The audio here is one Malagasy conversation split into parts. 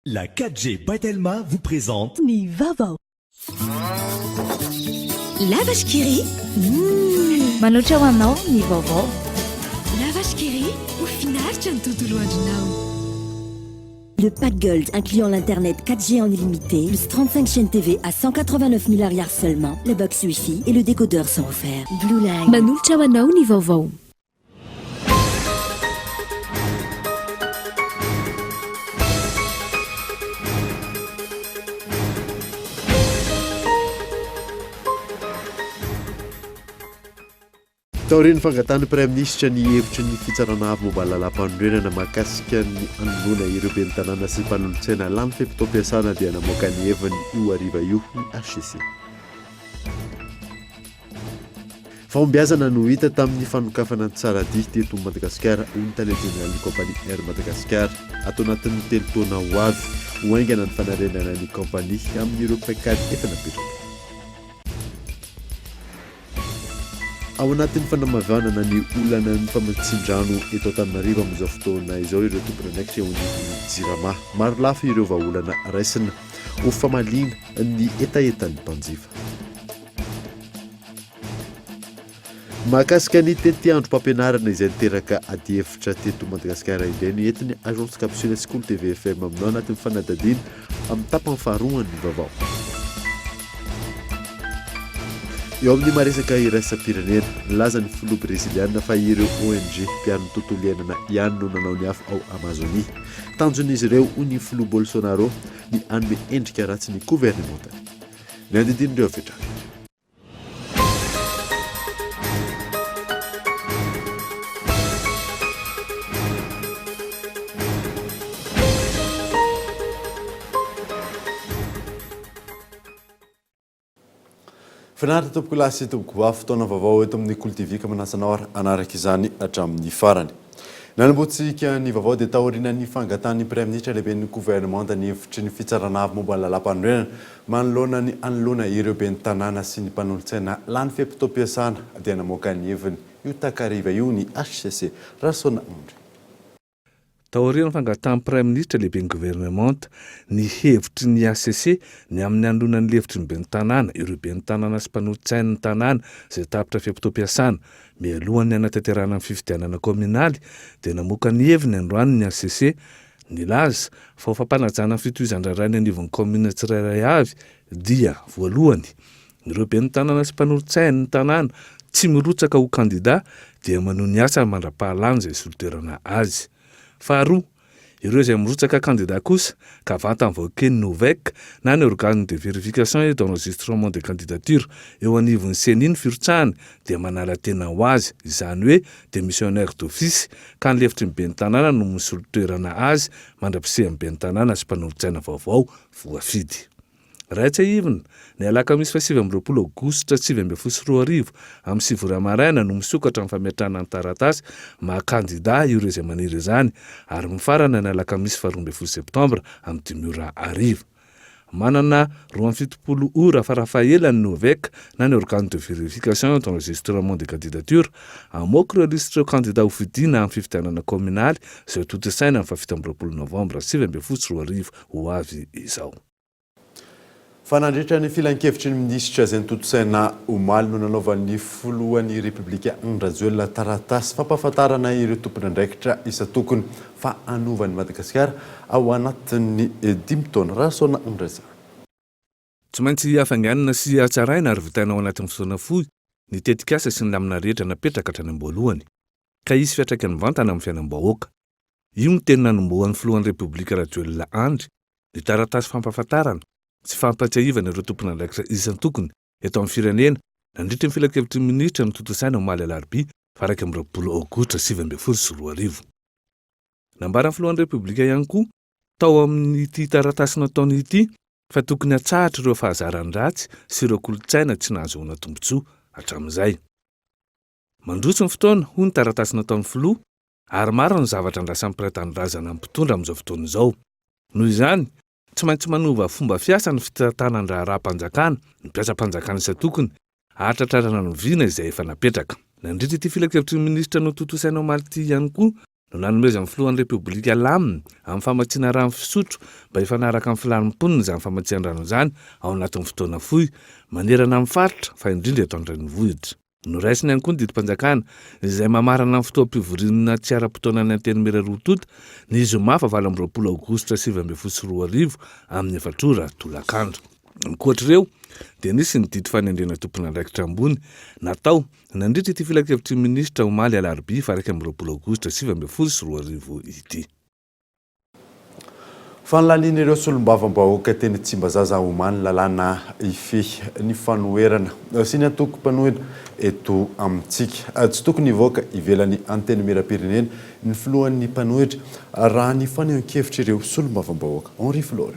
La 4G Batelma vous présente Ni Vavao. La vache qui rit. Manoatra ho anao ny vaovao. La vache qui rit. Au final, tu as tout loin du now. Le pack Gold incluant l'internet 4G en illimité, plus 35 chaînes TV à 189 000 ariary seulement, le box Wi-Fi et le décodeur sont offerts. Blue Line. Manolotra ho anao ny vaovao. taoriany fangatany praiminisitra ny hevitry ny fitsarana avy momba lalam-panorenana mahakasika ny anolona ireo ben'ny tanàna sy mpanolontsaina lany fempitom-piasana dia namoaka ny heviny io ariva io ny HCC. Fahombiazana no hita tamin'ny fanokafana ny tsaradihy teto Madagasikara ho ny talentin'ny kompania Air Madagascar atao anatin'ny telo taona ho avy ho aingana ny fanarenana ny kompania amin'ireo paikady efa napetraka. Ao anatin'ny fanamavanana ny olana ny famatsin-drano eto Antananarivo amin'izao fotoana izao ireo tompony andraikitra eo anivon'ny Jirama. Maro lafo ireo vahaolana raisina ho famaliana ny etaetan'ny mpanjifa. Mahakasika ny teti-androm-pampianarana izay niteraka ady hevitra teto Madagasikara indray ny entiny Agence Capsule School TVFM aminao anatin'ny fanadadiana amin'ny tapany faharoa ny vaovao. Eo amin'ny maresaka iraisam-pirenena nilaza ny filoha breziliana fa ireo ONG mpiano tontolo iainana ihany no nanao ny hafa ao Amazonia. Tanjon'izy ireo ho ny filoha Bolsonaro ny anome endrika ratsy ny gouvernementale. Ny andidin'ireo fetrany. Finaritra tompoko lasy tompoko vafy fotoana vaovao eto amin'ny Kultivika manasanao anaraka izany hatramin'ny farany. Nanamboatsika ny vaovao dia taoriana ny fangatany praiminisitra lehiben'ny gouvernemanta ny hevitry ny fitsarana avy momba ny lalam-panorenana manoloana ny anoloana ireo ben'ny tanàna sy ny mpanolontsaina lany fempitom-piasana dia namoaka ny heviny io takariva io ny HCC Rasona Ondry. Taoriana fangatany praiminisitra lehiben'ny gouvernemanta ny hevitry ny HCC ny amin'ny anoloana ny hevitry ny ben'ny tanàna ireo ben'ny tanàna sy mpanolontsaina ny tanàna izay tapitra fempitom-piasana mialohan'ny anatanterahana ny fifidianana kominaly dia namoaka ny heviny androany ny HCC nilaza fa ho fampanajana ny fitohizan-drarainy anivon'ny komina tsirairay avy dia voalohany ireo ben'ny tanàna sy mpanolontsaina ny tanàna tsy mirotsaka ho kandida dia manoho ny asa mandra-pahalany izay solitoerana azy. Faharoa, ireo izay mirotsaka kandida kosa ka vata invoquer ny NOVEC na ny organe de vérification et d'enregistrement des candidatures eo anivon'ny CENI ny firotsahany dia manala tena ho azy izany hoe démissionnaire d'office ka ny lefitry ny ben'ny tanàna no misolitoerana azy mandra-pisehan'ny ben'ny tanàna sy mpanolontsaina vaovao voafidy. Raitsa ivina ny alakamisy fa 7 aogositra 2024 amin'ny 7 maraina no misokatra amin'ny fametrahana ny taratasy mahakandida ireo izay maniry izany ary mifarana ny alakamisy fa 12 septambra amin'ny 5:00. Manana 27 ora farafahaela ny NOVEC na ny organe de vérification d'enregistrement des candidatures amoaka ireo lisitra kandida ho fidiana amin'ny fifidianana kominaly izay totosaina amin'ny 17 novambra 2024 ho avy izao. Fanandritra ny filan-kevitry ny minisitra izay totosaina omaly no nanaovan'ny filohan'ny Repoblika Andrajoelina taratasy fampahafantarana ireo tompony andraikitra isa tokony fa anovan'ny Madagasikara ao anatin'ny 5 taona Rasona Ondry. Tsy maintsy hafanganana sy hatsaraina ary vitaina ao anatin'ny fotoana fohy ny tetikasa sy ny lamina rehetra napetraka hatrany am-boalohany ka isy fiatraikany mivantana amin'ny fiainam-bahoaka. Io ny teny nanombohan'ny filohan'ny Repoblika Rajoelina Andry ny taratasy fampahafantarana sy fampatsiahivana ireo tompony andraikitra isan'ny tokony eto amin'ny firenena nandritra ny filan-kevitry ny minisitra ny totosaina omaly alarobia fa 20 aogositra 2024. Nambaran'ny filohan'ny Repoblika ihany koa tao amin'ity taratasy nataony ity fa tokony hatsahatra ireo fahazarany ratsy sy ireo kolotsaina tsy nahazoana tombotsoa hatramin'izay. Mandroso ny fotoana ho ny taratasy nataony filoha ary maro ny zavatra andrasan'ny mpiray-tanindrazana amin'ny mpitondra amin'izao fotoana izao. Noho izany tsy maintsy manova fomba fiasa ny fitatanandra-raha-mpanjakana ny mpiasa-mpanjakana isa tokony ahatratrarana ny vina izay efa napetraka. Nandritra ity filan-kevitry ny minisitra no totosaina omaly ity ihany koa no nanomeza amin'ny filohan'ny repoblika lamina amin'ny famatsiana rano fisotro mba hifanaraka amin'ny filanim-ponina izay amin'ny famatsiana rano izany ao anatin'ny fotoana fohy manerana amin'ny faritra fa indrindra eto an-drenivohitra. Noraisiny ihany koa ny didim-panjakana izay mamarana amin'ny fotoam-pivorinana tsy ara-potoana ny Antenimera Rotota ny zoma fa 20 aogositra 2024 amin'ny 4 ora tolakandro. Ankoatr'ireo dia nisy ny didy fanendrena tompon'andraikitra ambony natao nandritra ity filakevitry minisitra omaly alarobia fa 20 aogositra 2024 ity. Fanalaliana ireo solombavam-bahoaka teny Tsimbazaza Omaly lalàna ify ny fanoherana sy ny antoko-panohina eto amintsika. Tsy tokony hivoaka ivelan'ny Antenimera-pirenena ny filohan'ny mpanohitra raha ny fanehoan-kevitra ireo solombavam-bahoaka. Henri Flore.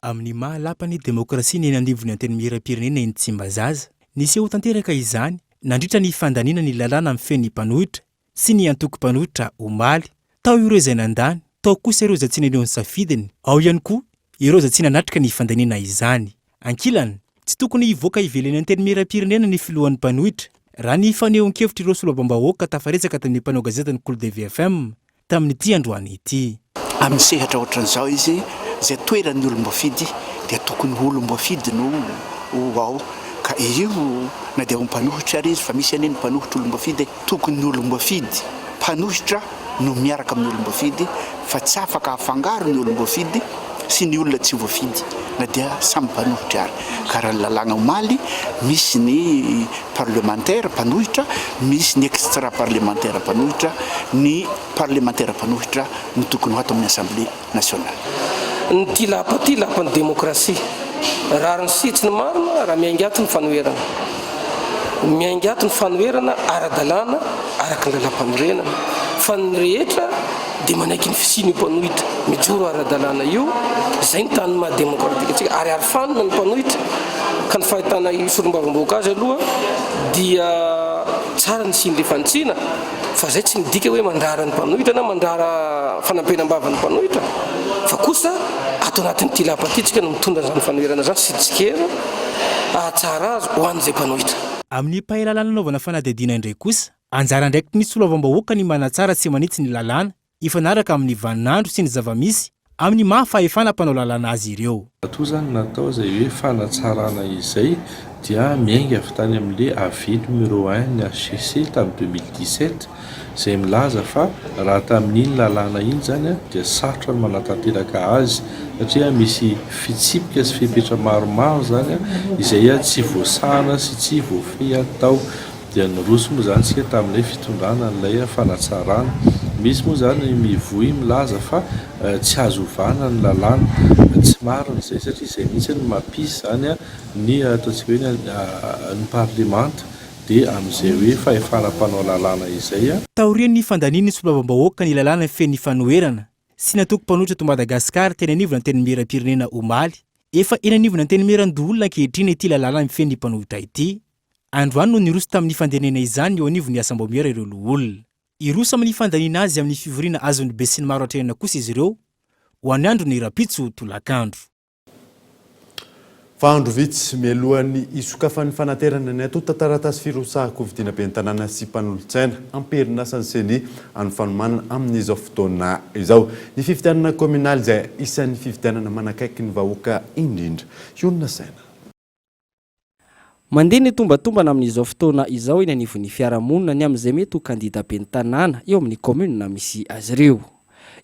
Amin'ny mahalapany demokrasia ny anivon'ny Antenimera-pirenena eny Tsimbazaza, niseho tanteraka izany nandritra ny fandaniana ny lalàna amin'ny fen'ny mpanohitra sy ny antoko-panohitra Omaly. Tao ireo izay nandany, tao kosa ireo izay tsy naneo ny safidiny, ao ihany koa ireo izay tsy nanatrika ny fandaniana izany. Ankilany, tsy tokony hivoaka ivelan'ny Antenimera-pirenena ny filohan'ny mpanohitra raha ny fanehoan-kevitra ireo solombavam-bahoaka tafaresaka tamin'ny mpanao gazetany Cool de VFM tamin'ity androany ity. Amin'ny sehatra ohatran'izao izy zay toeran'ny olom-bafidy dia tokony olom-bafidy no ao ka io na dia mpanohitra ary izy fa misy aneny mpanohitra olom-bafidy tokony olom-bafidy mpanohitra no miaraka amin'ny olom-bafidy fa tsy afaka afangaro ny olom-bafidy sy ny olona tsy voafidy na dia samy mpanohitra ary. Karaha ny lalàna Omaly misy ny parlementaire mpanohitra, misy ny extra parlementaire mpanohitra, ny parlementaire mpanohitra no tokony ho ato amin'ny Assemblée nationale. Ny tilapan'ny demokrasia raha ny sitsiny marina raha miaingato ny fanoherana, miaingato ny fanoherana ara-dalàna araka ny lalam-panorenana fa ny rehetra dia manaiky ny fisiany mpanohitra mijoro ara-dalàna io, izay ny tany maha-demokratika atsika ary arofanina ny mpanohitra ka ny fahitana solombavam-bahoaka azy aloha dia tsara ny siny le fantsina fa zay tsy midika hoe mandrara ny mpanohitra na mandrara fanampenam-bavan'ny mpanohitra fa kosa ato anatin'ny tilapatitsika no mitondra izany fanoherana izany sy tsikera tsara azy ho an'izay mpanohitra. Amin'ny pahalalàna nanaovana fanadihadiana indray kosa, anjara ndraiky ny solombavam-bahoaka ny manatsara tsy manitsy ny lalàna ifanaraka amin'ny vaninandro sy ny zavamisy amin'ny mahafahefana mpanao lalàna azy ireo. Ato zany natao izay hoe fanatsarana izay dia miainga avy tany amin'le avis numéro 1 ny HCC tamin'ny 2017 izay milaza fa raha tamin'iny lalàna iny zany dia sarotra ny manatanteraka azy satria misy fitsipika sy fepetra maromaro zany izay tsy voasana sy tsy voafehy atao. Dia nyroso moa zany sika tamin'ilay fitondrana n'ilay fanatsarana. Misy moa zany mivohy milaza fa tsy azo ovana ny lalàna, tsy marina izay satria izay mihitsy ny mampisy zany ny ataontsika hoe ny parlemanta dia amin'izay hoe fahefana mpanao lalàna izay. Taorian'ny fandanian'ny solombavam-bahoaka ny lalàna fen'ny fanoherana sy ny antoko-panohitra to Madagasikara teny anivon'ny Antenimera-pirenena Omaly efa eny anivon'ny Antenimera-ndoholona ankehitriny ity lalàna fen'ny mpanohitra ity. Androany no niroso tamin'ny fandanina izany eo anivon'ny Asambomera ireo loholona. Iroso amin'ny fandaniana azy amin'ny fivoriana azon'ny be sy ny maro atrenana kosa izy ireo ho any andro ny rapitso tolakandro. Fa andro vitsy mialohan'ny isokafan'ny fanaterana ny atota taratasy firosahako vidiana be ny tanàna sy mpanolontsaina amperinasa ny seny any fanomanana amin'izao fotoana izao. Ny fifidianana kominaly izay isan'ny fifidianana manakaiky ny vahoaka indrindra. Iona saina. Mandeha ny tombatombana amin'izao fotoana izao eny anivon'ny fiarahamonina ny amin'izay mety ho kandida ben'ny tanàna eo amin'ny commune misy azy ireo.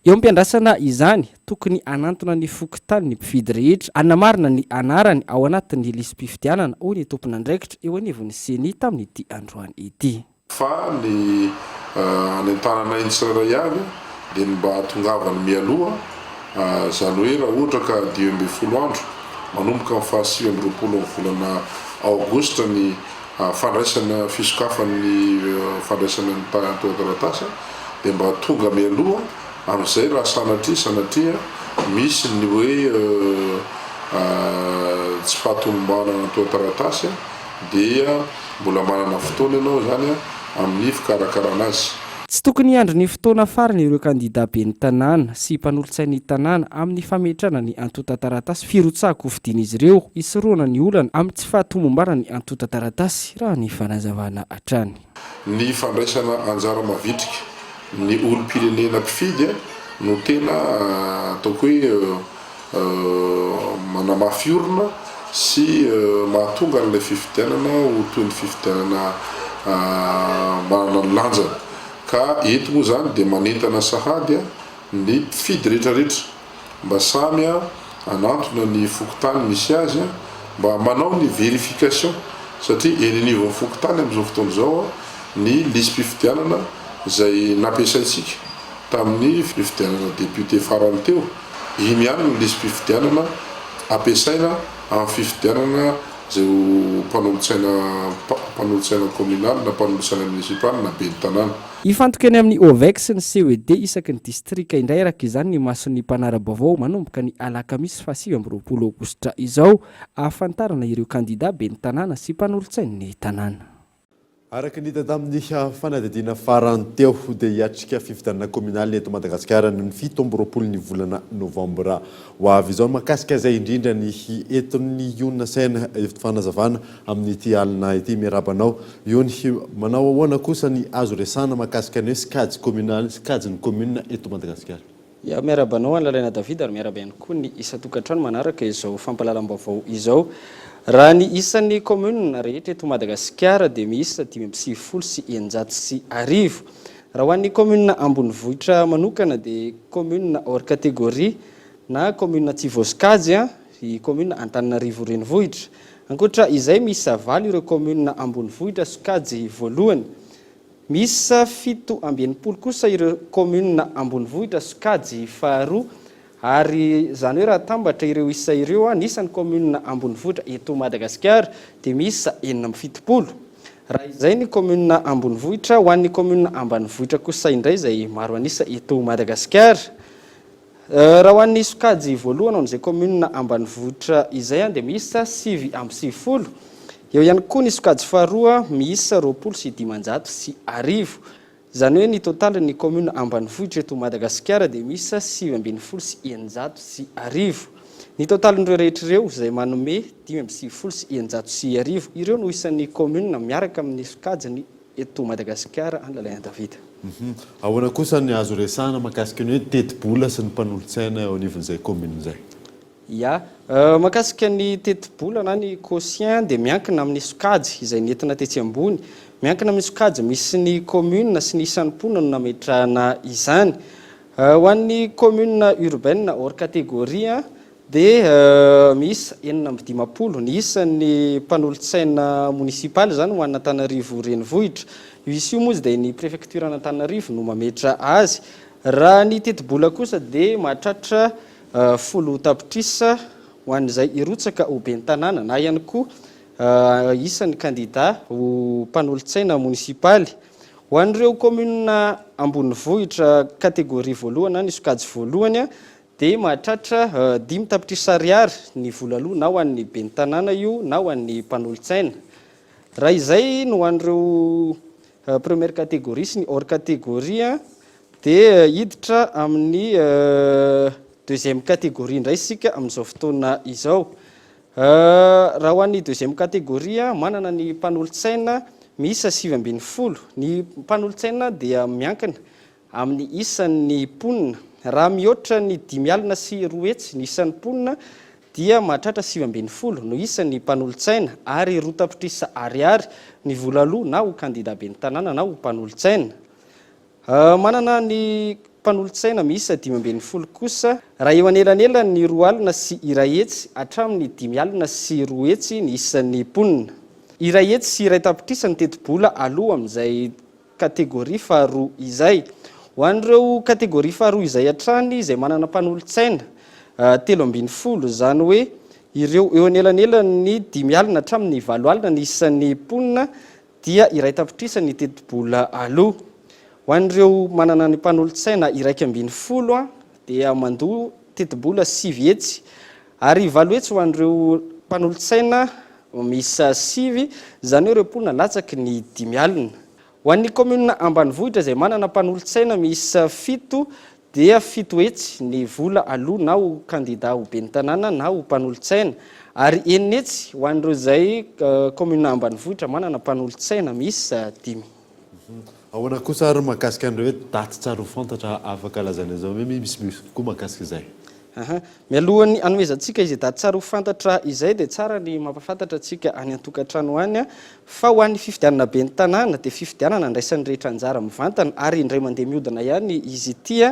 Eo am-piandrasana izany tokony anantona ny fokontany ny mpifidy rehetra anamarina ny anarany ao anatin'ny lisam-pifidianana hoy ny tompon'andraikitra eo anivon'ny seny tamin'ity androany ity. Fa ny anentanana iny tsirairay avy dia mba tongavany mialoha zany hoe raha ohatra ka 12 andro manomboka amin'ny fahasivy 20 volana aogositra ny fandraisana fisokafan'ny fandraisana ny taratasy dia mba tonga mialoha amin'izay raha sanatria misy ny hoe tsy fahatombana ny taratasy dia mbola manana fotoana ianao zany amin'ny fikarakarana azy. Tsy tokony andro ny fotoana farany ireo kandida ben'ny tanàna sy mpanolontsain'ny tanàna amin'ny fametrana ny antota taratasy firotsahako fidian'izy ireo isoroana ny olana amin'ny tsy fahatomombana ny antota taratasy raha ny fanazavana hatrany. Ny fandraisana anjara mavitrika ny olom-pirenena mpifidy no tena ataoko hoe manamafy orona sy mahatonga n'ilay fifidianana ho toy ny fifidianana manana ny lanjana ka eto moa zany dia manentana sahady ny mpifidy rehetrarehetra mba samy anantona ny fokotany misy azy mba manao ny vérification satria eny anivon'ny fokotany amin'izao fotoana izao ny lisy-pifidianana izay nampiasaintsika tamin'ny fifidianana député farany teo iny ihany ny lisy-pifidianana ampiasaina amin'ny fifidianana zay mpanolotsaina communal na mpanolotsaina municipal na be ny tanàna. Ifantoka eny amin'ny OVEX ny CED isaky ny distrika indray araka izany ny mason'ny mpanara-baovao manomboka ny alakamisy 7 aogositra izao ahafantarana ireo kandida be ny tanàna sy mpanolotsain'ny tanàna. Araka ny hita tamin'ny fanadihadiana farany teo dia hiatrika fifidianana communal eto Madagasikara ny 7 ny volana novambra ho avy izao mahakasika izay indrindra ny eton'ny onona saina fanazavana amin'ity alina ity miarabanao iony manao ahoana kosa ny azo resana mahakasika ny hoe skady communal skadiny commune eto Madagasikara. Ya miarabanao Lalana David ary miaraba ihany koa ny isa-tokantrano manaraka izao fampalalam-baovao izao. Raha ny isan'ny commune rehetra eto Madagasikara dia misy 590 raha ho an'ny commune ambonivohitra manokana dia commune hors catégorie na commune Tsivoskajy i commune Antananarivo renivohitra. Ankoatra izay misy 9 ireo commune ambonivohitra Sokajy voalohany. Misy 7 kosa ireo commune ambonivohitra Sokajy faharoa ary zany hoe raha tambatra ireo isa ireo anisan'ny commune ambonivohitra eto Madagasikara dia misy 7. Raha izay ny commune ambonivohitra ho an'ny commune ambanivohitra kosa indray izay maro anisa eto Madagasikara. Raha ho an'ny Sokajy voalohany amin'izay commune ambanivohitra izay dia misy 7 eo ihany koa ny Sokajy faharoa misy 25 zany hoe ny total ny commune ambanivohitra eto Madagasikara dia misy 7 ny total n'ireo rehetra ireo izay manome 5 ireo no isan'ny commune miaraka amin'ny Sokajy eto Madagasikara Lalana David. Ahoana kosa ny azo resana mahakasika ny hoe teti-bola sy ny mpanolotsaina eo anivon'izay commune izay. Ya, mahakasika ny teti-bola na ny quotient dia miankina amin'ny Sokajy izay nentina tetsy ambony. Miankina amin'ny Sokajy misy ny commune sy ny isan'ny mponina no nametrahana izany. Ho an'ny commune urbaine hors catégorie dia misy 950 ny isan'ny mpanolotsaina municipal zany ho an'ny Antananarivo renivohitra. Izy io moa dia ny préfecture Antananarivo no mametra azy. Raha ny teti-bola kosa dia mahatratra 10 tapitrisa ho an'izay irotsaka ho ben'ny tanàna na ihany koa isan'ny kandida ho mpanolotsaina municipaly. Ho an'ireo commune ambonivohitra kategoria voalohany ny Sokajy voalohany dia mahatratra 5 tapitrisa ariary ny vola aloha na ho an'ny ben'ny tanàna io na ho an'ny mpanolotsaina. Raha izay no ho an'ireo première catégorie sy ny hors catégorie dia hiditra amin'ny deuxième catégorie indray isika amin'izao fotoana izao. Raha ho an'ny deuxième catégorie manana ny mpanolotsaina misy 7 ny mpanolotsaina dia miankina amin'ny isan'ny mponina. Raha mihoatra ny 5 sy 2 hetsy ny isan'ny mponina dia mahatratra 7 no isan'ny mpanolotsaina ary 2 tapitrisa ariary ny vola aloha na ho kandida ben'ny tanàna na ho mpanolotsaina. Manana ny mpanolotsaina misy 15 kosa raha eo anelanela ny 2 alina sy 1 hetsy hatramin'ny 5 alina sy 2 hetsy ny isan'ny mponina. 1 hetsy sy 1 tapitrisa ny teti-bola aloha amin'izay kategoria faharoa izay. Ho an'ireo kategoria faharoa izay hatrany izay manana mpanolotsaina 13 zany hoe ireo eo anelanelany 5 alina hatramin'ny 7 alina ny isan'ny mponina dia 1 tapitrisa ny teti-bola aloha. Ho an'ireo manana ny mpanolotsaina 20 dia mandoa teti-bola 7 hetsy ary 7 hetsy ho an'ireo mpanolotsaina misy 7 zany hoe ireo mponina latsaky ny 5 alina. Ho an'ny commune ambanivohitra izay manana mpanolotsaina misy 7 dia 7 hetsy ny vola aloha na ho kandida ho ben'ny tanàna na ho mpanolotsaina ary 9 hetsy ho an'ireo izay commune ambanivohitra manana mpanolotsaina misy 10. ahoana kosa ary mahakasika an'ireo hoe daty tsara ho fantatra afaka lazana izao hoe misy koa mahakasika izay. Mialohany anomezantsika izy daty tsara ho fantatra izay dia tsara ny mampafantatra antsika any an-tokantrano any fa ho an'ny fifidianana be ny tanàna dia fifidianana andraisan'ny rehetra anjara mivantana ary indray mandeha mihodana ihany izy ity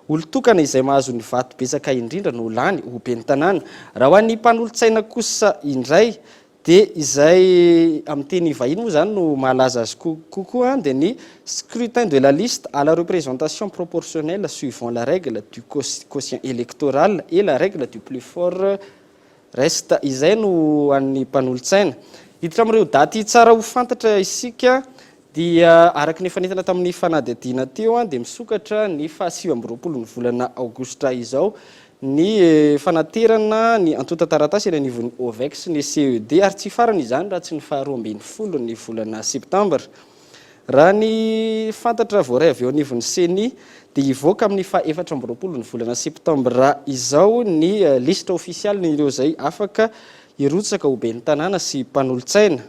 olo-tokana izay mahazo ny vato betsaka indrindra no lany ho be ny tanàna. Raha ho an'ny mpanolotsaina kosa indray dia izay amin'ny teny vahiny moa zany no mahalaza azy kokoa dia ny scrutin de la liste à la représentation proportionnelle suivant la règle du quotient électoral et la règle du plus fort reste izay no an'ny mpanolotsaina. Hiditra amin'ireo daty tsara ho fantatra isika dia araka ny fanentana tamin'ny fanadihadiana teo dia misokatra ny 7 ny volana aogositra izao ny fanaterana ny antota taratasy eny anivon'ny OVEX ny CED ary tsy farany izany raha tsy ny 12 ny volana septambra. Raha ny fantatra voaray avy eo anivon'ny CENI dia hivoaka amin'ny 14 ny volana septambra izao ny lista ofisialy ireo izay afaka hirotsaka ho be ny tanàna sy mpanolotsaina.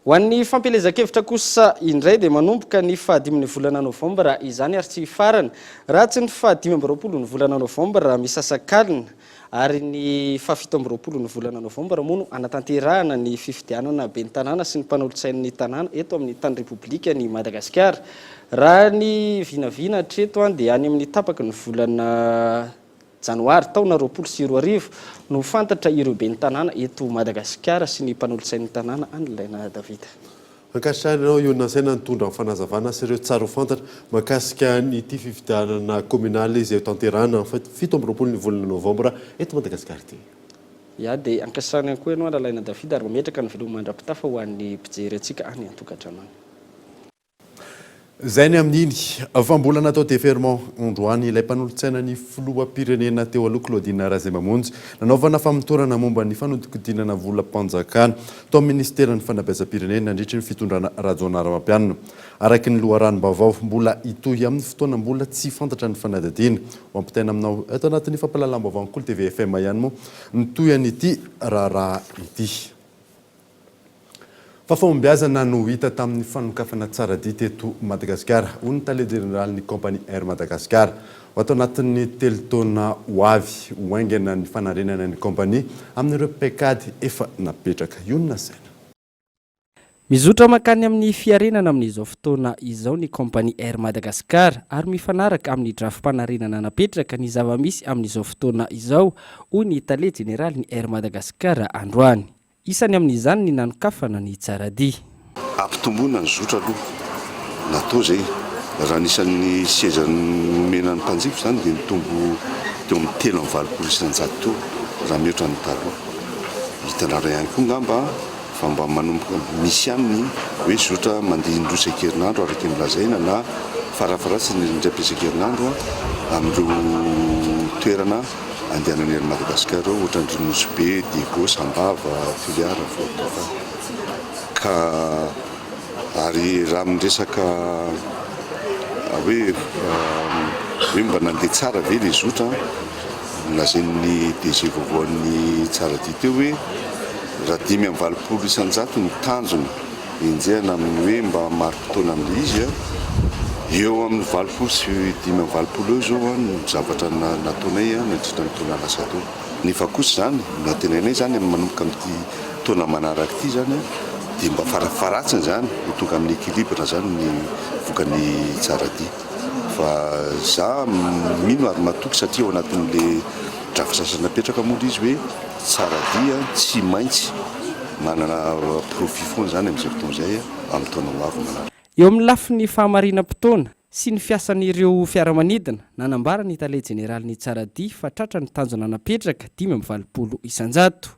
Ho an'ny fampelezan-kevitra kosa indray dia manomboka ny 15 ny volana novambra izany ary tsy farany raha tsy ny 15 ny volana novambra misasakalina ary ny 17 ny volana novambra moa no anatanterahana ny fifidianana be ny tanàna sy ny mpanolotsain'ny tanàna eto amin'ny tany repoblika ny Madagasikara. Raha ny vinavina hatreto dia any amin'ny tapaka ny volana janoary taona 2020 no fantatra ireo be ny tanàna eto Madagasikara sy ny mpanolotsain'ny tanàna anylaina Davida. Ankasitrahana io nasaina nitondra fanazavana sy ireo tsara ho fantatra mahakasika nyity fifidianana communale izay tanterahana 17 ny volana novambra eto Madagasikara ity. Ya dia ankasitrahana koa ianao anylaina Davida ary mametraka ny veloma mandra-pitafa ho an'ny mpijery antsika any an-tokantrano any. Zay ny amin'iny fa mbola natao déferment androany ilay mpanolotsaina ny filoham-pirenena teo aloha Claudine Razimamonjy nanaovana famotorana momba ny fanodikodinana volam-panjakana tao amin'ny ministeran'ny fanabeazam-pirenena nandritra ny fitondrana Rajoana Ramampianina. Araky ny loharanom-baovao mbola hitohy amin'ny fotoana mbola tsy fantatra ny fanadihadiana. Ho ampitaina aminao eto anatin'ny fampahalalam-baovao ny Kolo TV FM ihany moa nitohy an'ity raharaha ity. Fa fombiazana no hita tamin'ny fanokafana tsara dia teto Madagasikara ho ny tale général ny compagnie Air Madagascar ho atao anatin'ny 3 taona ho avy ho aingana ny fanarenana ny compagnie amin'ireo pekady efa napetraka io ny nasaina. Mizotra makany amin'ny fiarenana amin'izao fotoana izao ny compagnie Air Madagascar ary mifanaraka amin'ny drafim-panarenana napetraka ny zava-misy amin'izao fotoana izao ho ny tale général ny Air Madagascar androany. Isany amin'izany ny nanokafana ny tsaradia. Ampitomboana ny zotra aloha natao zay raha nisan'ny sezan'ny menan'ny mpanjifa zany dia mitombo teo amin'ny 3.9 isan-jato raha mihoatra ny taloha. Hitanareo ihany koa ngamba fa mba manomboka misy aminy hoe zotra mandeha indroa isan-kerinandro araka ny lazaina na farafaratsy ny indray isan-kerinandro amin'ireo toerana andehanan'ny Air Madagascar ohatra ny Nosbe, Digo, Sambava, Filiara, Fotova. Ka ary raha miresaka hoe mba nandeha tsara ve le zotra lazain'ny DG voavoan'ny tsara dia teo hoe raha 5.20 isan-jato ny tanjona enjehana amin'ny hoe mba mari-potoana amin'ilay izy eo amin'ny 20 sy 5.20 eo zao ny zavatra nataonay nandritra ny taona lasa tao. Nefa kosa zany natenainay zany manomboka amin'ity taona manaraka ity zany dia mba farafaratsiny zany ho tonga amin'ny équilibre zany ny vokan'ny tsaradia. Fa za mino ary matoky satria ao anatin'le drafa sasany napetraka moa izy hoe tsaradia tsy maintsy manana profit foana zany amin'izay fotoana izay amin'ny taona ho avy manaraka. Eo amin'ny lafin'ny fahamarinam-potoana sy ny fiasan'ireo fiaramanidina nanambara ny tale général ny tsaradia fa tratra ny tanjona napetraka 5.20 isan-jato.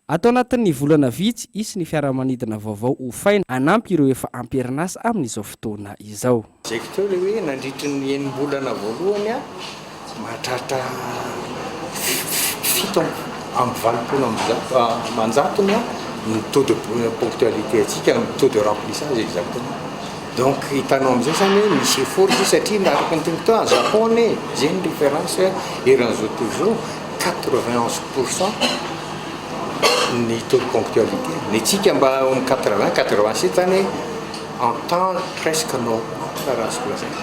Atao anatin'ny volana vitsy isy ny fiaramanidina vaovao ho faina anampy ireo efa amperinasa amin'izao fotoana izao. Zay teo le hoe nandritry ny enim-bolana voalohany mahatratra 7.20 manjatony ny taux de ponctualité atsika ny taux de remplissage exactement. Donc hitanao amin'izay zany hoe misy effort satria naraka ny tena en japonais zay ny référence eran'izao toujours 91% ny taux de ponctualité. Ny tsika mba 80-87 zany en temps presque tsara azoko lazaina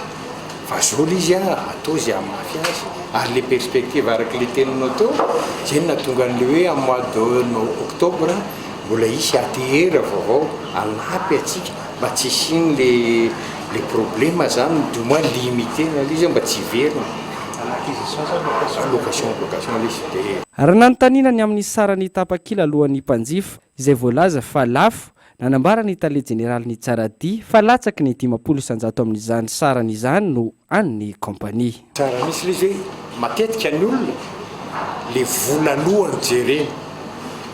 fa zao le izy atao zay amafy azy ary le perspective araka le teninao tao zay natonga an'le hoe amin'ny mois de octobre mbola isy atehera vaovao alapy atsika mba tsy isiny le problème zany du moins limité na izy mba tsy verina location le raha nanontaniana ny amin'ny sarany tapakila alohan'ny mpanjifa izay voalaza fa lafo nanambara ny tale jeneraly ny tsaradia fa latsaky ny 10 isanjato amin'izany sarany izany no an'ny kompania tsara misy le hoe matetika ny olona le vola alohany jereny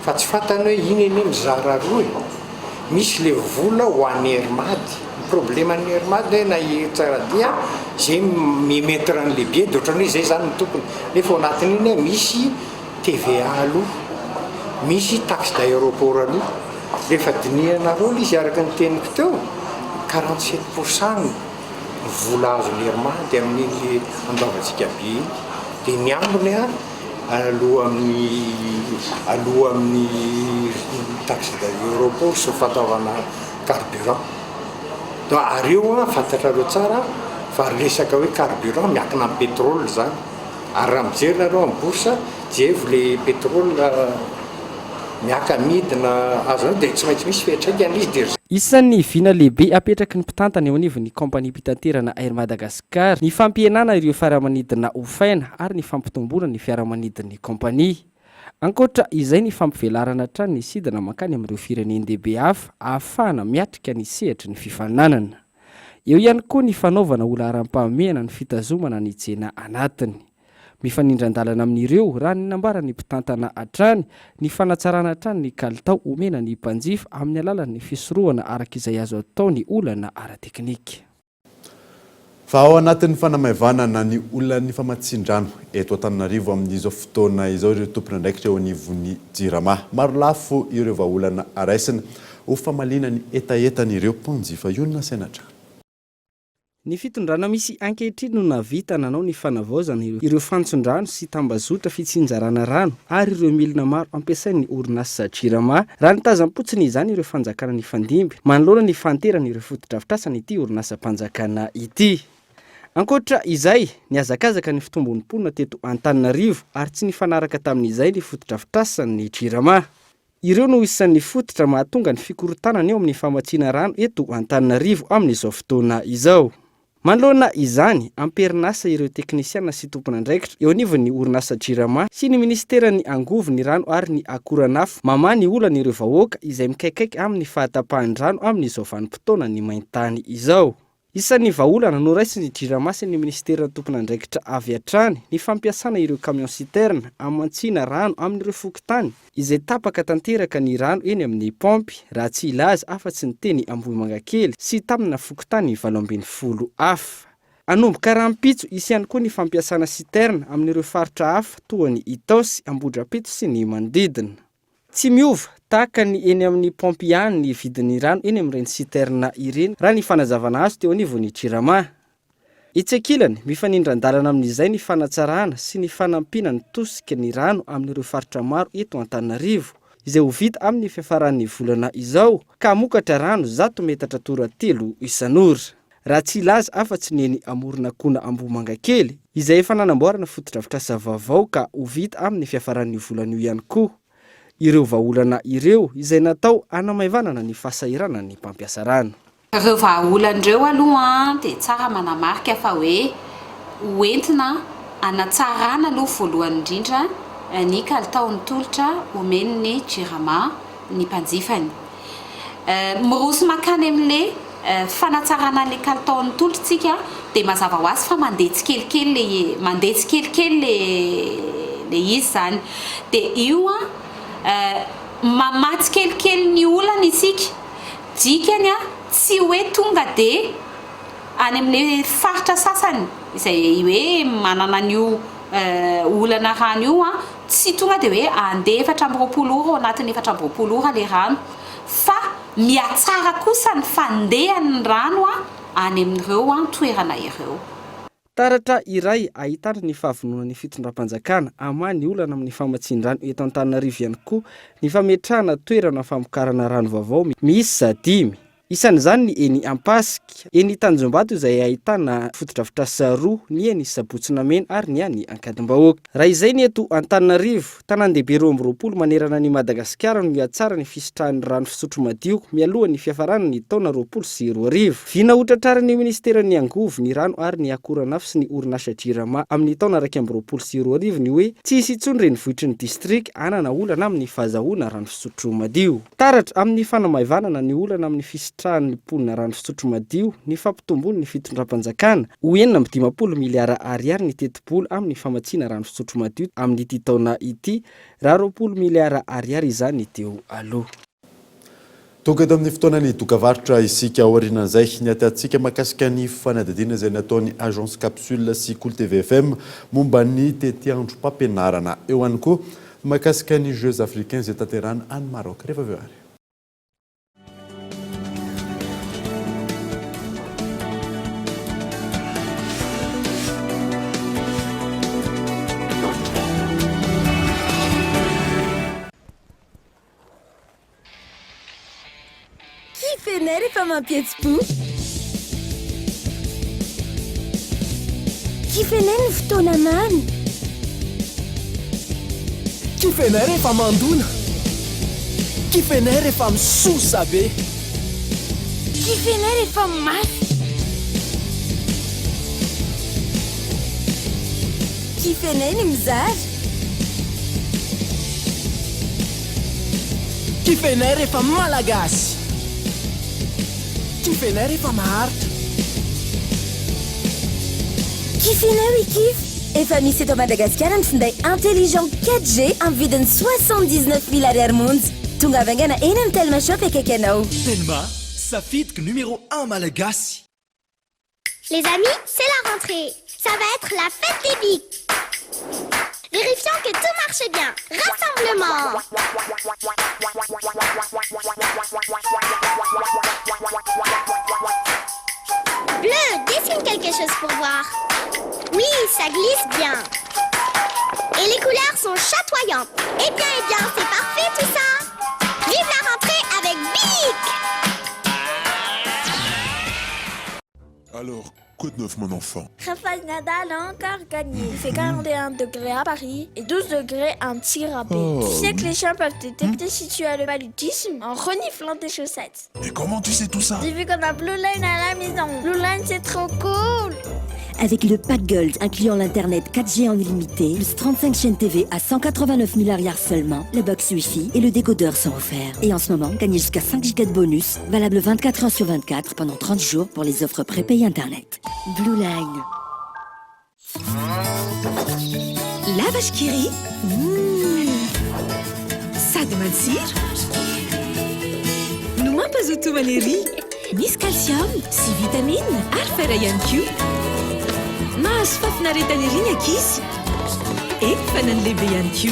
fa tsy fantany hoe iny eny mizara roa misy le vola ho an'ny hermady problème an'ny hermady hoe na tsaradia zay mimetra an'le bie de ohatrany hoe zay zany ny tompony nefa ao anatin'iny misy TVA aloha misy taxe d'aéroport aloha rehefa dinianareo izy araka ny teniko teo 47% vola azony hermady amin'iny andaovantsika be dia ny ambiny aloha amin'ny taxe d'aéroport sy fataovana carburant donc areo fantatrareo tsara fa resaka hoe carburant miakina amin'ny pétrole zany ary raha mijery nareo amin'ny bourse jevo le pétrole miaka midina azo dia tsy maintsy misy fiatraikany izy dia isan'ny vina lehibe apetraky ny mpitantana eo anivon'ny kompania mpitaterana Air Madagascar ny fampihenana ireo fiaramanidina ofaina ary ny fampitomboana ny fiaramanidin'ny kompania ankoatra izay ny fampivelarana trany ny sidina mankany amin'ireo firenendehibe hafa ahafahana miatrika ny sehatry ny fifananana eo ihany koa ny fanaovana ola aram-pahamehana ny fitazomana ny jena anatiny mifanindran-dalana amin'ireo raha ny nambara ny mpitantana hatrany ny fanatsarana hatrany ny kalitao omena ny mpanjifa amin'ny alalan'ny fisorohana araka izay azo atao ny olana ara-teknika fa ao anatin'ny fanamaivana ny olana famatsin-drano eto Antananarivo amin'izao fotoana izao ireo tompona ndraikitra eo anivon'ny jirama maro lafo ireo vahaolana araisina ho famalina ny etaetan'ireo mpanjifa iolona senatra ny fitondrana misy ankehitriny no navita nanao ny fanavaozana ireo fantson-drano sy tambazotra fitsinjarana rano ary ireo milina maro ampiasain'ny orinasa jirama raha nitazam-potsiny izany ireo fanjakana ny fandimby manoloana ny fanterana ireo fotodrafitrasana ity orinasa mpanjakana ity ankoatra izay ny azakazaka ny fitombon'ny mponina teto Antananarivo ary tsy ny fanaraka tamin'izay ny fotodrafitrasan'ny jirama ireo no isan'ny fototra mahatonga ny fikorotanana eo amin'ny famatsiana rano eto Antananarivo amin'izao fotoana izao manoloana izany amperinasa ireo teknisiana sy tompona andraikitra eo anivon'ny orinasa jirama sy ny ministerany angovo ny rano ary ny akoranafo mamany olana ireo vahoaka izay mikaikaiky amin'ny fahatapahan'ny rano amin'izao vanim-potoana ny maintany izao isan'ny vahaolana no raisiny jirama sy ny ministerany tompona andraikitra avy hatrany ny fampiasana ireo camion citerne amantsiana rano amin'ireo fokotany izay tapaka tanteraka ny rano eny amin'ny pompy raha tsy ilaza afa-tsy ny teny Ambohimangakely sy tamina fokotany 20 hafa anomboka rahampitso isy ihany koa ny fampiasana citerne amin'ireo faritra hafa toa ny Itaosy Ambohidrapito sy ny manodidina tsy miova tahaka ny eny amin'ny pompy ihany ny vidin'ny rano eny amin'ireny citerne ireny raha ny fanazavana azy teo anivon'ny jirama itsekilany mifanindran-dalana amin'izay ny fanatsarana sy ny fanampina ny tosika ny rano amin'ireo faritra maro eto Antananarivo izay ho vita amin'ny fiafaran'ny volana izao ka mokatra rano 100 metatra toratelo isan'ora raha tsy ilaza afa-tsy ny eny Amoronakona Ambohimangakely izay efa nanamboarana fotodrafitrasa vaovao ka ho vita amin'ny fiafaran'ny volana io ihany koa ireo vahaolana ireo izay natao hanamaivanana ny fahasairana ny mpampiasa rano ireo vahaolan'ireo aloha dia tsara manamarika fa hoe hoentina anatsarana aloha voalohany indrindra ny kalitaon'ny tolotra omen'ny jirama ny mpanjifany miroso makany amin'le fanatsarana ny kalitaon'ny tolotritsika dia mazava ho azy fa mandeha tsikelikely le izy zany dia io mamatsikelikely ny olana isika dikany tsy hoe tonga de any amin'le faritra sasany izay hoe manana an'io olana rano io tsy tonga de hoe andeha 420 ora ao anatin'ny 420 ora le rano fa miatsara kosa ny fandehan'ny rano any amin'ireo toerana ireo taratra iray ahitana ny fahavononan'ny fitondram-panjakana amany olana amin'ny famatsin-drano eto Antananarivo ihany koa ny fametrahana toerana famokarana rano vaovao miisa 5 isan'izany ny eny ampasika eny Tanjombato izay ahitana fotodrafitrasa roa ny eny Sabotsynamena ary ny any Ankadimbahoaka. Raha izay ny eto Antananarivo tanàn-dehibe 2020 manerana ny Madagasikara no mihatsara ny fisitrahan'ny rano fisotro madio mialohan'ny fiafarana ny taona 2020. Vina hotratraran'ny ministeran'ny angovo ny rano ary ny akora nafy sy ny orinasa jirama amin'ny taona 2020 ny hoe tsisy intsony reny vohitry ny distrikt anana olana amin'ny fahazahoana rano fisotro madio. Taratra amin'ny fanamaivana ny olana amin'ny fisitrahan'ny ponina rano fisotro madio ny fampitombony ny fitondram-panjakana ho 9.20 miliara ariary ny tetipolo amin'ny famatsiana rano fisotro madio amin'ny ity taona ity raha 20 miliara ariary izany teo aloha. Tonga eto amin'ny fotoanany dokavarotra isika aorianan'izay ny ataontsika mahakasika ny fanadihadiana izay nataon'ny agence capsule sy Cool TV FM momba ny tety androm-pampianarana eo ihany koa mahakasika ny Jeux africains izay tanterahana any Maroc. Rehefa avy eo ary. Rehefa mampihetsi-po kifenay ny fotoana mamy kifenay rehefa mandona kifenay rehefa misosa be kifenay rehefa mafy kifenay ny mizary kifenay rehefa malagasy kifenay rehefa maharitra kifenay wikif efa misy eto Madagasikara ny finday intelligent 4G amin'ny vidiny 79 000 ariary monja. Tonga avaingana eny amin'ny Telma Shop akaiky anao. Telma, safidiky numéro 1 malagasy. Les amis, c'est la rentrée. Ça va être la fête des bics. Vérifions que tout marche bien. Rassemblement. Bleu, dessine quelque chose pour voir. Oui, ça glisse bien. Et les couleurs sont chatoyantes. Eh bien, c'est parfait tout ça. Vive la rentrée avec Bic! Alors, quoi de neuf, mon enfant? Rafael Nadal a encore gagné. Il fait 41 degrés à Paris et 12 degrés en tir à baie. Oh. Tu sais que les chiens peuvent détecter si tu as le paludisme en reniflant tes chaussettes. Mais comment tu sais tout ça? J'ai vu qu'on a Blue Line à la maison. Blue Line, c'est trop cool. Avec le pack Gold incluant l'internet 4G en illimité, plus 35 chaînes TV à 189 milliards seulement, le box Wi-Fi et le décodeur sont offerts. Et en ce moment, gagnez jusqu'à 5 Go de bonus, valable 24 heures sur 24 pendant 30 jours pour les offres prépayées internet. Blue Line. La vache qui rit. صعد ما نسير نما بازوتو ماليري نيس كالسيوم سي فيتامين عارفة ريان كيو مع صفافنا ريتانيرين كيس إيه فنان ليبيان كيو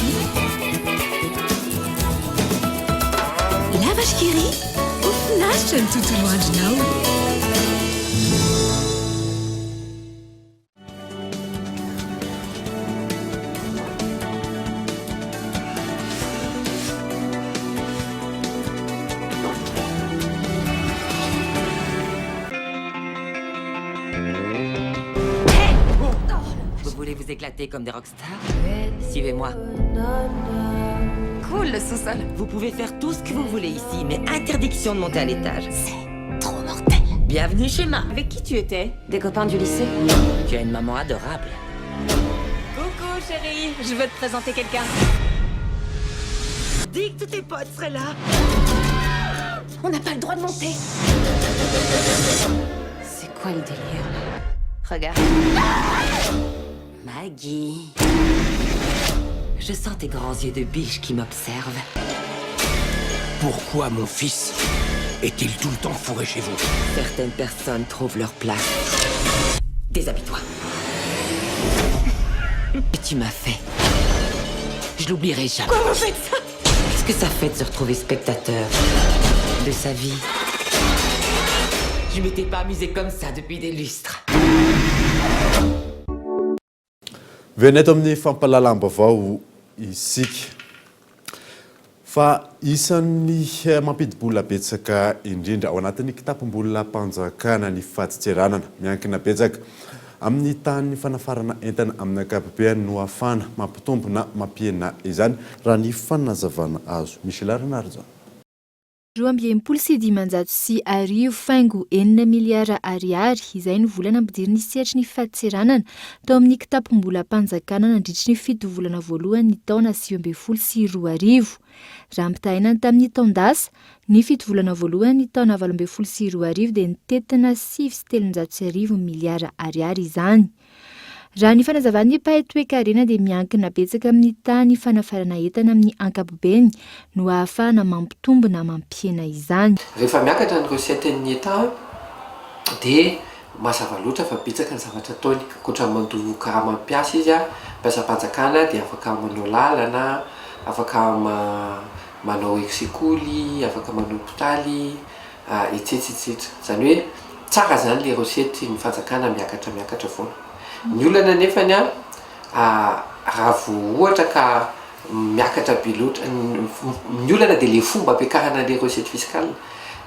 لا vache qui rit وفناش تنتوتو الوانجناو Vous éclater comme des rockstars? Suivez-moi. Cool le sous-sol. Vous pouvez faire tout ce que vous voulez ici, mais interdiction de monter à l'étage. C'est trop mortel. Bienvenue chez Ma. Avec qui tu étais? Des copains du lycée. Tu as une maman adorable. Coucou chérie, je veux te présenter quelqu'un. Dis que tous tes potes seraient là. On n'a pas le droit de monter. C'est quoi le délire là? Regarde. Maggie. Je sens tes grands yeux de biche qui m'observent. Pourquoi mon fils est-il tout le temps fourré chez vous? Certaines personnes trouvent leur place. Déshabille-toi. Et tu m'as fait. Je l'oublierai jamais. Pourquoi vous faites ça? Qu'est-ce que ça fait de se retrouver spectateur de sa vie? Je m'étais pas amusée comme ça depuis des lustres. Veneto amin'ny fampalalam-baovao isika fa isan'ny mampidibola betsaka indrindra ao anatin'ny kitapom-bola mpanjakana ny fahatsetseranana miankina betsaka amin'ny tany fanafarana entana amin'ny ankapobeny no afana mampitombo na mampiena izany raha ny fanazavana azo misy larana ary zao 2.7 faingo 4 miliara ariary izay ny volana ampidiriny sehatry ny fahatseranana tao amin'ny kitapom-bola mpanjakana nandritry ny fito volana voalohany ny taona 2022 raha ampitahaina tamin'ny taondasa ny fito volana voalohany ny taona 2022 dia nitetina 5.7 miliara ariary izany. Raha ny fanazavan'ny mpahay-toekarena dia miankina betsaka amin'ny tany fanafarana entana amin'ny ankapobeny no ahafahana mampitombo na mampiena izany. Rehefa miakatra ny receten'ny etat dia mazava loatra fa betsaka ny zavatra ataony ankoatra mandovo karaha mampiasa izy mpiasa-panjakana dia afaka manao lalana, afaka manao eksekoly, afaka manao hopitaly, etc. Zany hoe tsara zany le recette ny fanjakana miakatra foana. Ny olana nefany raha vao ohatra ka miakatra be loatra ny olana dia le fomba ampiakarana le recette fiscale.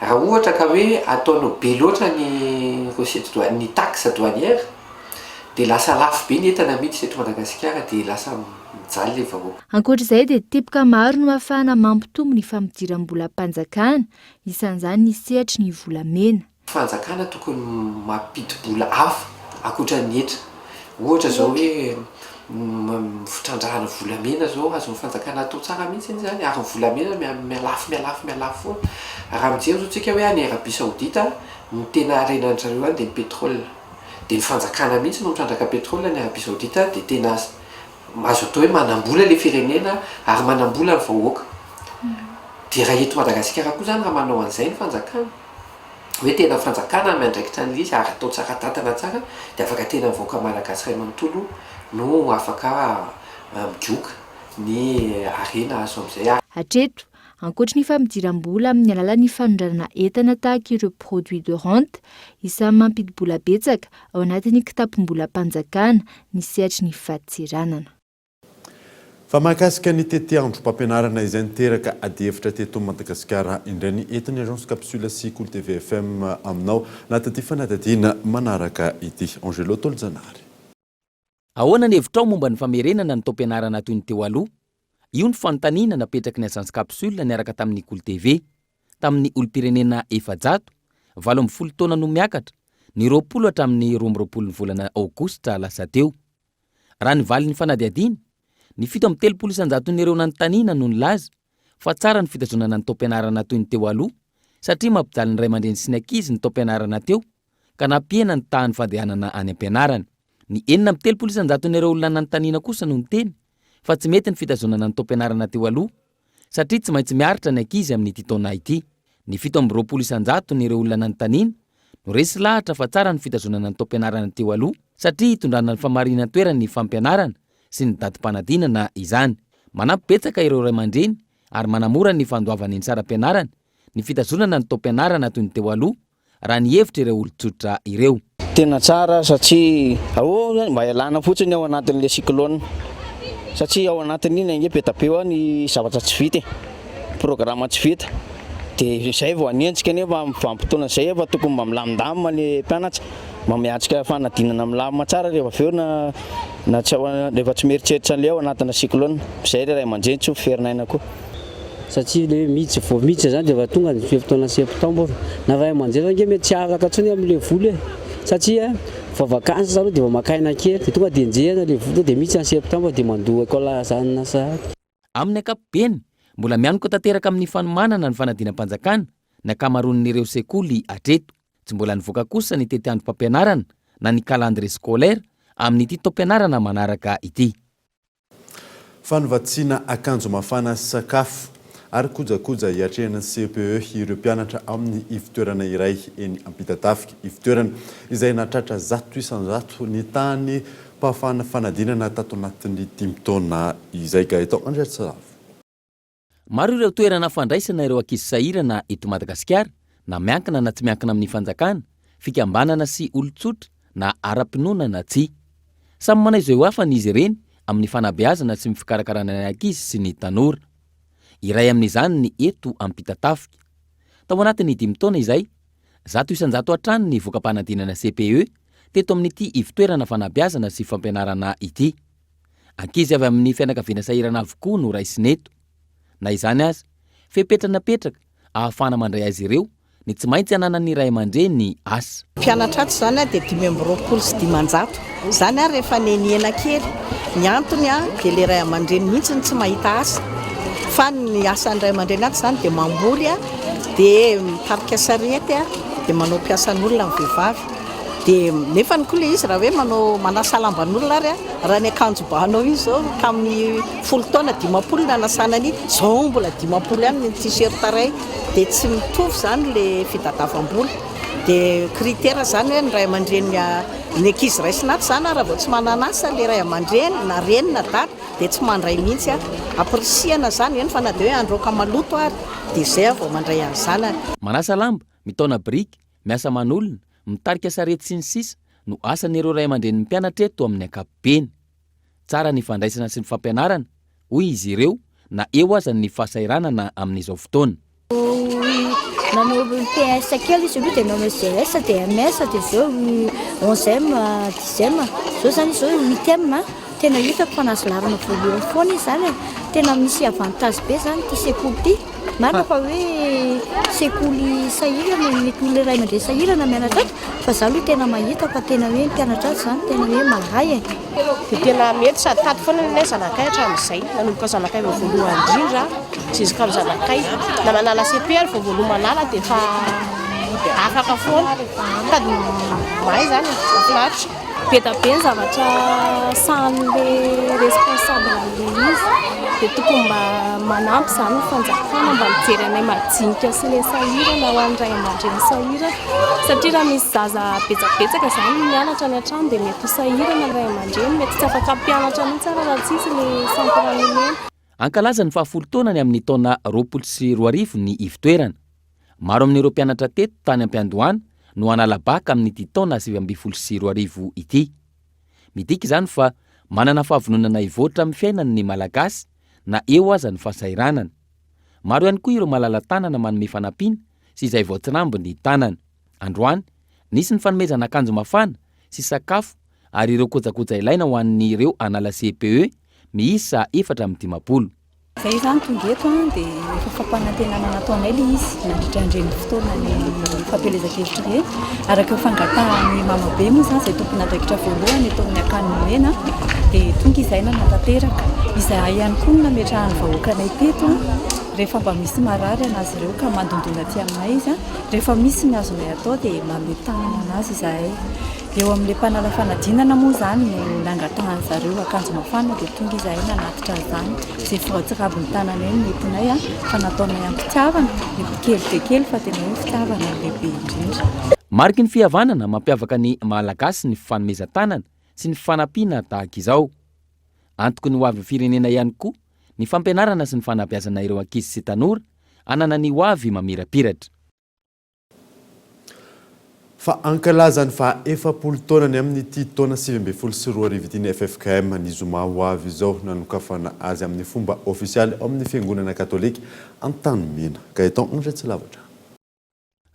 Raha ohatra ka hoe ataonao be loatra ny recette ny taxe douanière dia lasa lafo be ny entana mihitsy eto Madagasikara dia lasa mijaly le vahoaka. Ankoatr'izay dia teboka maro no ahafahana mampitombo ny fampidiram-bola mpanjakana isan'izany ny sehatry ny volamena. Fanjakana tokony mampidi-bola hafa ankoatra ny etra. Ohatra zao hoe fitrandrahana volamena zao azo fanjakana atao tsara mihitsy zany ary volamena mialafo. Raha mijery zao tsika hoe any Arabie Saoudite ny tena arenan'ny zareo any dia ny pétrole. Dia ny fanjakana mihitsy no mitrandraka pétrole any Arabie Saoudite dia tena azo atao hoe manambola le firenena ary manambola ny vahoaka. Dia raha eto Madagasikara koa zany raha manao an'izay ny fanjakana hoe tena fanjakana mandraikitra ny izy ary atao tsara tatana tsara dia afaka tena mivoaka malagasy iray manontolo no afaka midioka ny arena azo amin'izay. Hatreto ankoatra ny fampidiram-bola amin'ny alalan'ny fanondrarana entana tahaka ireo produits de rente isan'ny mampidibola betsaka ao anatin'ny kitapom-bola mpanjakana ny sehatry ny fahatseranana. Fa mahakasika ny tety androm-pampianarana izay niteraka ady hevitra teto Madagasikara indray ny entiny agence capsule sy Cool TV FM aminao anaty fanadadiana manaraka ity Angelo Toljanary. Ahoana ny hevitrao momba ny famerenana ny taom-pianarana toy ny teo aloha? Io ny fanontaniana napetraky ny agence capsule niaraka tamin'ny Cool TV tamin'ny olom-pirenena 700 20 taona no miakatra ny 20 hatramin'ny 12 volana aogositra lasa teo. Raha ny valin'ny fanadihadiana ny 7.300 n'ireo nanontaniana no nilaza fa tsara ny fitazonana ny taom-pianarana toy ny teo aloha satria mampijaly ny ray aman-dreny sy ny ankizy ny taom-pianarana teo ka nampiena ny tahan'ny fandehanana any am-pianarana. Ny 4.300 n'ireo olona nanontaniana kosa no niteny fa tsy mety ny fitazonana ny taom-pianarana teo aloha satria tsy maintsy miaritra ny ankizy amin'ny taona ity. Ny 7.300 n'ireo olona nanontaniana no resy lahatra fa tsara ny fitazonana ny taom-pianarana teo aloha satria hitondrana ny famariana toerana ny fampianarana sy ny datim-panadinana izany. Manampy betsaka ireo ray aman-dreny ary manamora ny fandoavany ny saram-pianarana ny fitazonana ny taom-pianarana toy ny teo aloha raha ny hevitra ireo olon-tsotra ireo. Tena tsara satria mba ialana fotsiny ao anatin'le cyclone satria ao anatin'iny angepetapeo ny zavatra tsy vita programma tsy vita dia izay vao anentsika nefa vampitoana izay efa tokony mba milamindamina le mpianatra mba miatrika fanadinana milamina tsara rehefa aveo rehefa tsy mieritreritra an'le ao anatina cyclone izay le ray aman-dreny tsy hoferinaina koa satria le miditsy vao miditsy zany dia efa tonga ny fotoana septembre na ray aman-dreny ange mety tsy afaka tsony amin'le vola satria fa vakansy zany dia makaina kely dia tonga dia enjehana le vola dia miditsy ny septembre dia mandoha école zanona sahady. Amin'ny ankapobeny mbola mianoka tanteraka amin'ny fanomanana ny fanadinam-panjakana ny akamaroan'ireo sekoly hatreto. Tsy mbola nivoaka kosa ny tety androm-pampianarana na ny calendrier scolaire amin'ity taom-pianarana manaraka ity. Fanovatsiana akanjo mafana sy sakafo ary kojakoja hiatrehana CPE ireo mpianatra amin'ny ivitoerana iray eny Ampitatafika. Ivitoerana izay natratra 100 ny tany mpahafana fanadinana tato anatin'ny 5 taona izay gaetao Andriatsaravo. Maro ireo toerana fandraisana ireo ankizy sahirana eto Madagasikara na miankina na tsy miankina amin'ny fanjakana, fikambanana sy olon-tsotra na ara-pinoana na tsy. Samy manaizo eo afany izy ireny amin'ny fanabeazana sy ny fikarakarana ny ankizy sy ny tanora. iray amin'izany ny eto ampitatafika. Tao anatin'ny 5 taona izay, 100 hatrany ny voka-panadinana CPE teto amin'ity ivitoerana fanabeazana sy fampianarana ity. Ankizy avy amin'ny fianakaviana sahirana avokoa no raisin'eto. Na izany azy, fepetranapetraka ahafana mandray azy ireo ny tsy maintsy ananan'ny ray aman-dreny asa. Mpianatra ato zany dia 520 sy 500. Zany rehefa neniena kely. Ny antony dia le ray aman-dreny mihitsy tsy mahita asa. Fa ny asan'ny ray aman-dreny ato zany dia mamboly dia mitarika sarety dia manao piasan'olona ny vehivavy. Dia nefa ny koa le izy raha hoe manao manasa lamban'olona ary raha ny akanjo banao izy zao ka amin'ny 10 taona 50 na nasana ny zao mbola 50 ihany ny t-shirt ray dia tsy mitovy zany le fitadiavam-bola. Dia critère zany hoe ny ray aman-dreny ny ankizy raisina ato zany raha vao tsy mananasa le ray aman-dreny na reny na dada dia tsy mandray mihitsy aprisiana zany eny fa na dia hoe androaka maloto ary dia zay vao mandray any zanany. Manasa lamba, mitaona briky, miasa manolona, mitarika sarety sy ny sisa no asan'ireo ray aman-dreny mpianatra eto amin'ny ankapobeny. Tsara ny fandraisana sy ny fampianarana, hoy izy ireo, na eo aza ny fahasairanana amin'izao fotoana. Nanao PS kely izy aloha dia nanao CS dia MS dia zao 11e 10e zao zany zao 8e tena hitako fa nazo larana voalohany foana izy zany tena misy avantage be zany ty sekoly ty. Marina fa hoe sekoly sahirana mety olona ray aman-dreny sahirana mianatra ato fa za aloha tena mahita fa tena hoe mpianatra ato zany tena hoe mahay dia tena mety sady tato foana ilay zanakay hatramin'izay nanomboka zanakay vao voalohany indrindra ziska amin'ny zanakay na manala CPR vao voalohany manala dia fa afaka foana tady mahay zany mahafinaritra. Be ny zavatra sahan'le responsable le izy dia tokony mba manampy zany fanjakana mba mijery anay majinika sy le sahirana ho an'ny ray aman-dreny sahirana satria raha misy zaza betsabetsaka zany mianatra ny an-trano dia mety ho sahirana ray aman-dreny mety tsy afaka mpianatra mihitsy ara raha tsisy le sampiran'olena. Ankalaza ny 10 taonany amin'ny taona 2020 ny ivitoerana. Maro amin'ireo mpianatra teto tany am-piandohana no hanala baka amin'ny 10 taona 2020 ity. Midika izany fa manana fahavononana ivoatra amin'ny fiainan'ny malagasy na eo aza ny fahasairanana. Maro ihany koa ireo malala-tanana manome fanampiana sy izay voatsinambo ny tanana. Androany, nisy ny fanomezana akanjo mafana sy sakafo ary ireo kojakoja ilaina ho an'ireo anala CPE miisa 450. Zay zany tonga eto dia efa fampanantenana nataonay le izy nandritrandreny fotoana ny fampelezan-kevitra re araka fangatahany mamabe moa zany izay tompony andraikitra voalohany eto amin'ny akaniny mena dia tonga izay nanatanteraka izay ihany koa nametrahany vahoakanay teto rehefa mba misy marary anazy ireo ka mandondona aty aminay izy rehefa misy ny azonay atao dia mame tanana anazy izahay. Eo amin'ilay mpanala fanadinana moa zany no nangatahany zareo akanjo mafana dia tonga izahay nanatitra zany izay voatsirabony tanana eny nentinay fa nataonay ampitiavana kely dia kely fa tena hoe fitiavana lehibe indrindra. Mariky ny fihavanana mampiavaka ny malagasy ny fanomezan-tanana sy ny fanampiana tahaka izao. Antoko ny ho avy firenena ihany koa ny fampianarana sy ny fanabeazana ireo ankizy sy tanora anana ny ho avy mamirapiratra. Fa ankalazany fa 40 taona ny amin'ny 10 taona 2024 ity ny FFKM ny zoma ho avy izao nanokafana azy amin'ny fomba ofisialy amin'ny fiangonana katolika Antanimena. Gaetan Andretsy lavatra.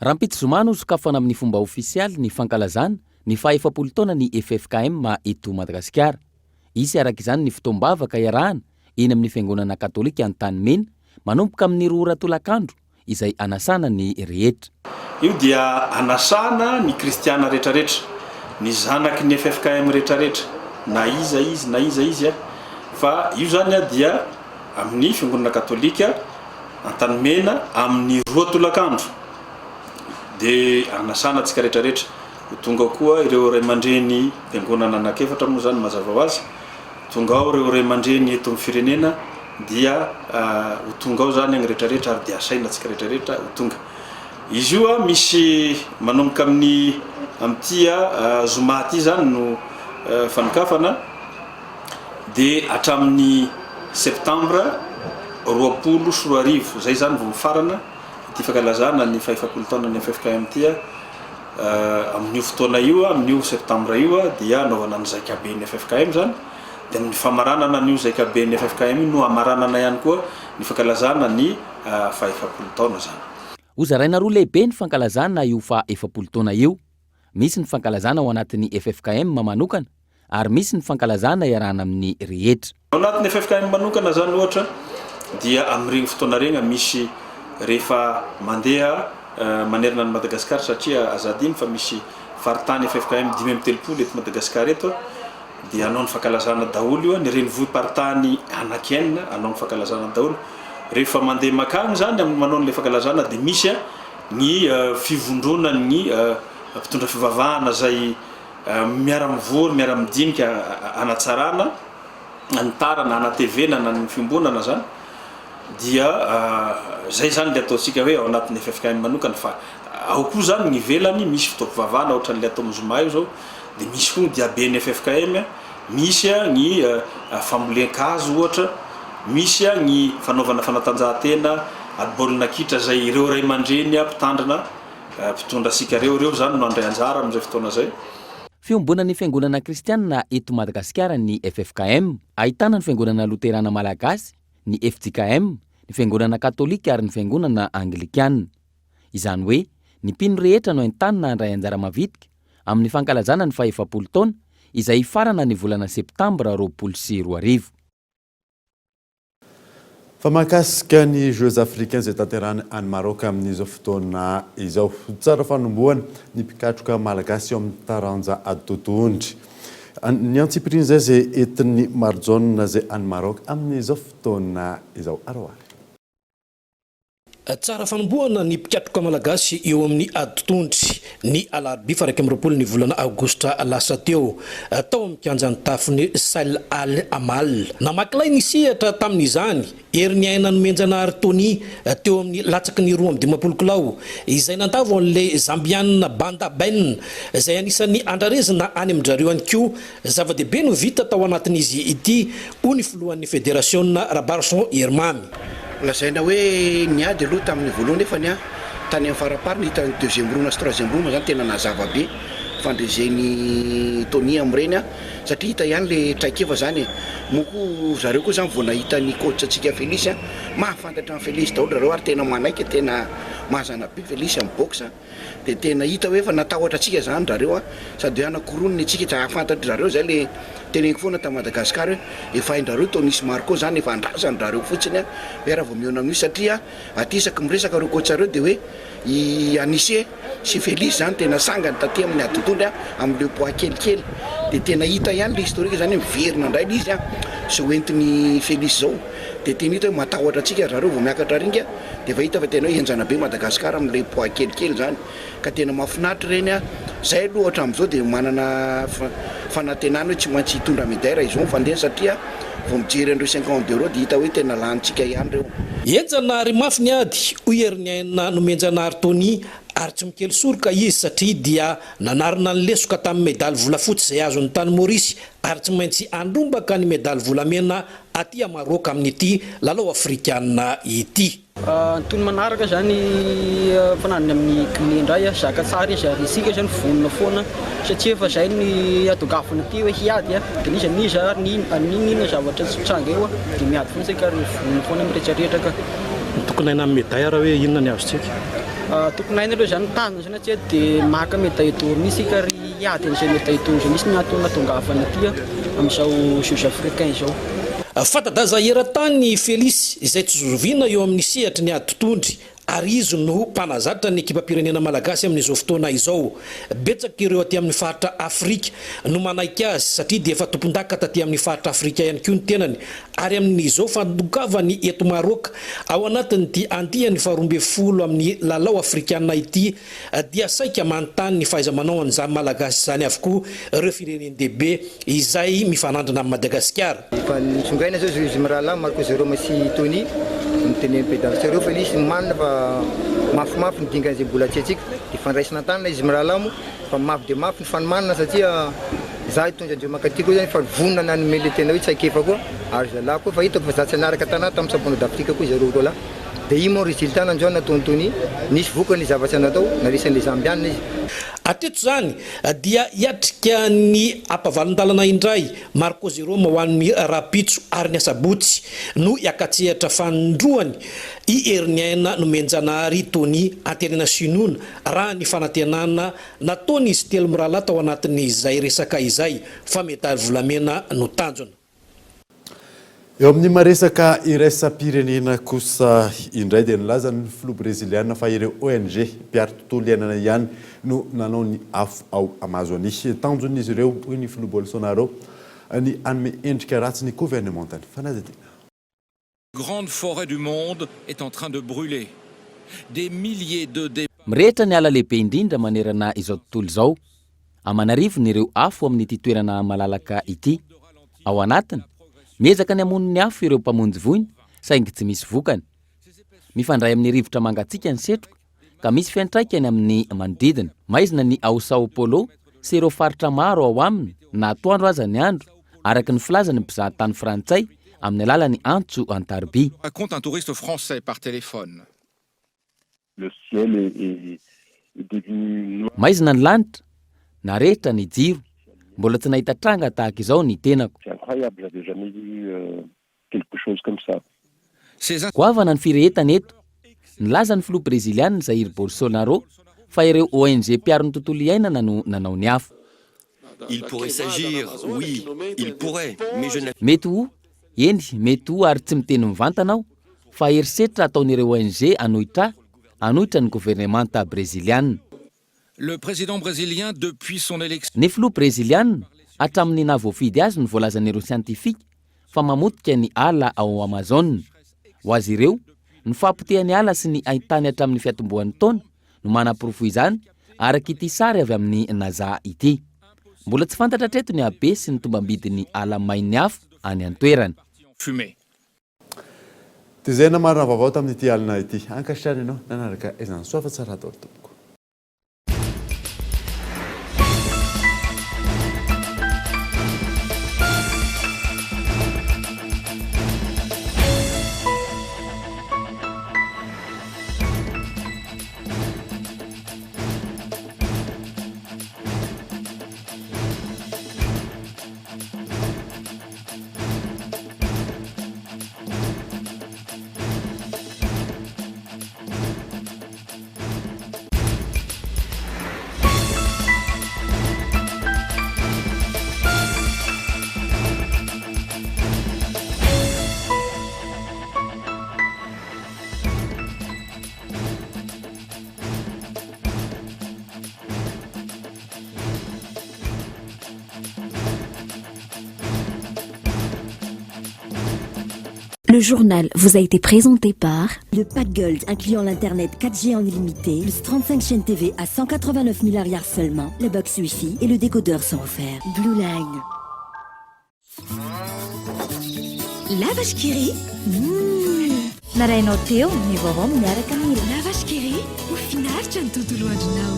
Rampitsy zoma no sokafana amin'ny fomba ofisialy ny fankalazana ny fa 40 taona ny FFKM eto Madagasikara. Izy araka izany ny fotoam-bavaka iarahana eny amin'ny fiangonana katolika Antanimena manomboka amin'ny 2 ratolakandro izay anasana ny rehetra. Io dia anasana ny kristiana rehetrarehetra, ny zanaky ny FFKM rehetrarehetra, na iza izy fa io zany dia amin'ny fiangonana katolika Antanimena amin'ny 2 tolakandro dia anasana antsika rehetrarehetra. Tonga koa ireo ray aman-dreny fiangonana anankiefatra moa zany mazava ho azy, tonga ao ireo ray aman-dreny eto amin'ny firenena dia ho tonga ao zany agny rehetrarehetra ary dia asaina antsika rehetrarehetra ho tonga. Izy io misy manomboka amin'ny amtia zoma ty zany no fanokafana dia hatramin'ny septambra 2024 zay zany vao mifarana ity fankalazana ny 40 taona ny FFKM ty amin'io fotoana io amin'io septambra io dia anaovana ny zaikabe ny FFKM zany dia amin'ny famaranana n'io zay ka be ny FFKM no amaranana ihany koa ny fankalazana ny fa 7 taona zany. Hozaraina roa lehibe ny fankalazana io fa 7 taona io. Misy ny fankalazana ao anatin'ny FFKM manokana ary misy ny fankalazana iarahana amin'ny rehetra. Ao anatin'ny FFKM manokana zany ohatra dia amin'ireny fotoana regny misy rehefa mandeha manerana ny Madagasikara satria azadiny fa misy faritany FFKM 5 eto Madagasikara eto dia anao ny fankalazana daholo io ny renivohim-paritany anakenina anao ny fankalazana daholo. Rehefa mandeha makany zany amin'ny manao ny fankalazana dia misy ny fivondronany ny mpitondra fivavahana zay miara-mivory miara-midinika anatsarana anitarana anatevena na ny fimbonana zany dia zay zany le ataontsika hoe ao anatin'ny FFKM manokana fa ao koa zany ny velany misy fitaovavahana ohatran'le atao mizoma io zao dia misy koa ny diabe ny FFKM misy ny fambolen-kazo ohatra misy ny fanaovana fanatanjahantena baolina kitra zay ireo ray aman-dreny mpitandrina mpitondra sika reo zany no andray anjara amin'izay fotoana zay. Fiombonan'ny fiangonana kristianina eto Madagasikara ny FFKM, ahitana ny fiangonana luterana malagasy, ny FJKM, ny fiangonana katolika ary ny fiangonana anglikiana. Izany hoe ny mpino rehetra no entanina andray anjara mavitika amin'ny fankalazana ny fa 7 taona izay farana ny volana septambra 2022. Fa mahakasika ny Jeux africains izay tanterahany any Maroc amin'izao fotoana izao, tsara fanombohana ny mpikatroka malagasy eo amin'ny taranja atotoandry. Ny antsipriny izay izay entin'ny marjaona izay any Maroc amin'izao fotoana izao aroary. Tsara fanombohana ny mpikatroka malagasy eo amin'ny adotondry ny alarobia faraiky amby 20 ny volana aogostra lasa teo tao amin'ny kianjan'ny tafon'ny Sail Al Amal. Namaklay ny sehatra tamin'izany ery ny aina nomenjana Artony teo amin'ny latsaky ny 12 kilao izay nandavo an'le Zambianina Banda Ben izay anisan'ny andrarezina any amin-drareo any koa zava-dehibe no vita tao anatin'izy ity ho ny filohan'ny Fédération Rabarson Irmamy. Lazaina hoe niady aloha tamin'ny voalohany nefa ny tany amin'ny farapariny hitany deuxième roue na troisième roue zany tena nazava be fandrezeny Tony am'ireny satria hita ihany le traikefa zany moko zareo koa zany vao nahita ny coach antsika Félix mahafantatra amin'ny Félix daholo zareo ary tena manaiky tena mahazana be Félix amin'ny boxe dia tena hita hoe efa natahotra atsika zany zareo sady hoe anakoroniny atsika tsy ahafantatra zareo zay le teneniko foana ta Madagasikara efa haindrareo Tonis Marco zany efa andrazany zareo fotsiny hoe raha vao miona amin'io satria atisaka miresaka reo coach reo dia hoe i Anissé sy Félix zany tena sangany taty amin'ny adotondry amin'le poids kelikely dia tena hita ihany le historique zany miverina indray le izy sy hoentiny Félix zao dia tena hita hoe matahotra atsika zareo vao miakatra ringa dia efa hita fa tena hoe enjana be Madagasikara amin'le poids kelikely zany ka tena mahafinaritra reny zay aloha ohatra amin'izao dia manana fanantenana hoe tsy maintsy hitondra médaille izao fandeha satria vao mijery andreo 50 € dia hita hoe tena lantsika ihany reo. Enjana ary mafy ny ady ho herin'ny aina nomenjana Artony ary tsy mikely soroka izy satria dia nanarina ny lesoka tamin'ny medaly volafotsy izay azon'ny tany Maurice ary tsy maintsy andrombaka ny medaly volamena aty a Maroc amin'ity lalao afrikanina ity. Tony manaraka zany fananany amin'ny clé indray zaka tsara izy ary isika zany vonona foana satria efa zay ny atogafana ty hoe hiady dia nisy niza ninina zavatra tsy tranga eo dia miady foana tsika ary vonona foana miretraretra ka. Tokony haina amin'ny médaille raha hoe inona ny azontsika? Tokony haina aloha zany tazana zany atsia dia maka médaille d'or misy ka ry hiady an'izay médaille d'or zay misy ny atongafana ty amin'izao Jeux africains izao. Fatadaza eran-tany Félix izay tsy zoviana eo amin'ny sehatra ny adotondry ary izy no mpanazatra ny ekipam-pirenena malagasy amin'izao fotoana izao. Betsaka ireo aty amin'ny faritra Afrika no manaiky azy satria dia efa tompon-daka taty amin'ny faritra Afrika ihany koa ny tenany ary amin'izao fandokavany eto Maroc ao anatiny dia andiany faharoambe folo amin'ny lalao afrikanina ity dia saika manontany ny fahaiza-manao an'izany malagasy zany avokoa ireo firenendehibe izay mifanandrina amin'ny Madagasikara. Fa nisongaina zao izy mirahalahy Marco Jérôme sy Tony miteneny pédansareo fa izy manina fa mafimafy ny dingan'izay mbola tsy atsika dia fandraisana tanana izy mirahalahy fa mafy dia mafy ny fanomanana satria za hitondra andreo makaty koa zany fa vonona nanome le tena hoe tsy aikefa koa ary zalahy koa fa hitako fa za tsy anaraka tanà tamin'ny championnat d'Afrique koa zareo roa lahy dia io moa résultat nandrao nataony Tony nisy vokany zavatsy natao narisan'le Zambianina izy. Ateto zany dia hiatrika ny ampavalon-dalana indray Marco Jerome ho an'ny rapitso ary ny asabotsy no hiakatsehatra fanindroany i Herniaina no menjanahary Tony antenana sinoana raha ny fanantenana nataony izy telo mirahalahy tao anatin'izay resaka izay fa mety ary volamena no tanjona. Eo amin'ny maresaka iraisam-pirenena kosa indray dia nilaza ny filoha breziliana fa ireo ONG mpiaro tontolo iainana ihany no nanao ny afo ao Amazonie tanjony izy ireo toy ny filoha Bolsonaro ny anome endrika ratsy ny gouvernementany. Fanazadina. Grande forêt du monde est en train de brûler. Des milliers de mirehitra ny ala lehibe indrindra manerana izao tontolo izao. Amanarivo ny ireo afo amin'ny ity toerana malalaka ity. Ao anatiny miezaka ny hamono ny afo ireo mpamonjy voiny saingy tsy misy vokany. Mifandray amin'ny rivotra mangatsiaka ny setroka ka misy fiantraikany amin'ny manodidina. Maizina ny ao Sao Paulo sy ireo faritra maro ao aminy na atoandro aza ny andro araka ny filazan'ny mpizahatany frantsay amin'ny alalan'ny antso Antarby. Raconte un touriste français par téléphone. Le ciel est devenu noir. Maizina ny lanitra na rehetra ny jiro. Mbola tsy nahita tranga tahaka izao ny tenako. C'est incroyable, j'avais jamais vu quelque chose comme ça. Goavana ny firehetana eto. Nilaza ny filoha breziliana Jair Bolsonaro fa ireo ONG mpiaro ny tontolo iainana no nanao ny afo. Il pourrait s'agir, oui, il pourrait, mais je n'ai... Mety ho, eny, mety ho ary tsy miteny mivantanao fa erisetra ataon'ireo ONG anohitra ny gouvernemanta breziliana. Le président brésilien depuis son élection. Ny filoha breziliana hatramin'ny navoafidy azy ny voalazan'ireo siantifika fa mamotika ny ala ao Amazon. Ho azy ireo, ny fampotehany ala sy ny ahitany hatramin'ny fiatombohan'ny taona no manam-porofo izany araka ity sary avy amin'ny NASA ity. Mbola tsy fantatra treto ny habe sy ny tombambidiny ala mainy afo any an-toerana. Fumée. Tezena marina vaovao tamin'ity alina ity. Ankasitrany ianao nanaraka izany soafa tsara atao tompoko. Le journal vous a été présenté par le Pack Gold, incluant l'internet 4G en illimité, plus 35 chaînes TV à 189 milliards seulement, le box Wi-Fi et le décodeur sont offerts. Blue Line. La vache qui rit. Narainao teo ny vaovao miaraka mila. La vache qui rit ho finaritra ny tontolo andronao.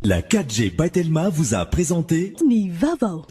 La 4G Patelma vous a présenté Ni Vavao.